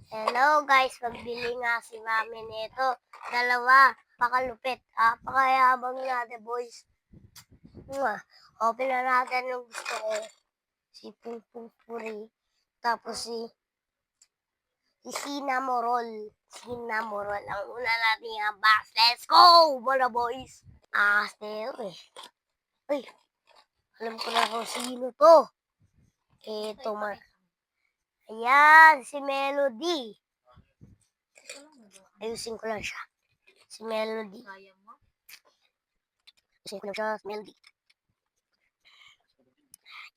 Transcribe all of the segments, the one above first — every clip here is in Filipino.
Hello guys, magbili nga si mami nito. Dalawa, pakalupit. Pakayabang natin boys. Open na natin yung gusto ko. Si Pungpung Puri. Tapos si Cinnamoroll. Cinnamoroll. Ang una natin yung box. Let's go! Mga boys. Still eh. Uy, alam ko na kung sino to. Ito man. Ayan, si Melody. Ayusin ko lang siya. Si Melody. Ayusin ko lang siya, si Melody.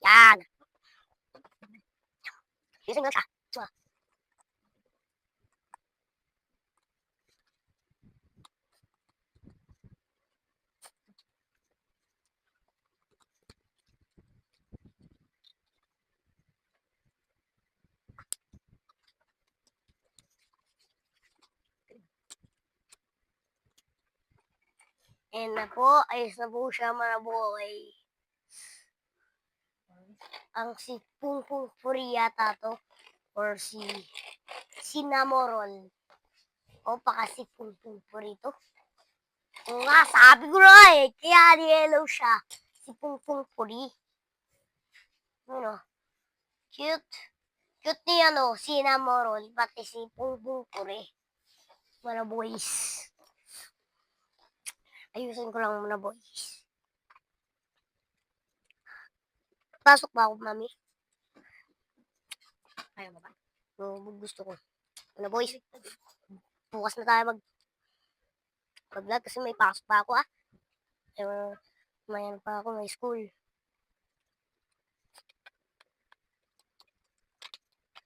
Yan. Ayusin ko lang siya. And na po, ayos na po siya mga boy. Ang si Pungpung Puri yata to. Or si Cinnamoroll. O baka si Pungpung Puri to. O nga, sabi ko na eh. Kaya yellow siya. Si Pungpung Puri. Ano? Cute. Cute ni Cinnamoroll. Pati si Pungpung Puri. Mga boys. Ayusin ko lang muna boys. Pasok ba ako, mami? Ayaw mo ba? Gusto ko. Ano boys? Bukas na tayo mag-vlog kasi may pasok pa ako Mayan pa ako, may school.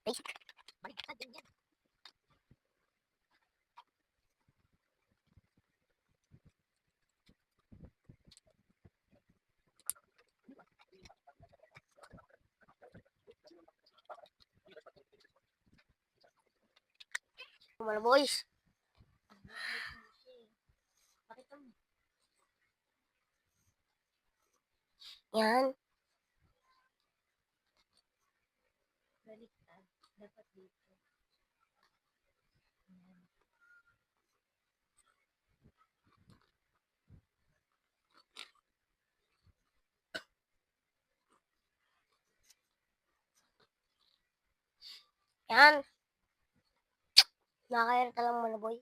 Basic. Baliktad din yan. Mga boys. Yan. Baliktad. Dapat dito. Yan. Nakakairita lang mga boy.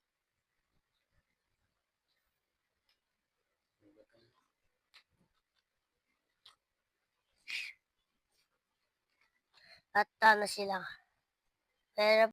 At na sila. Pero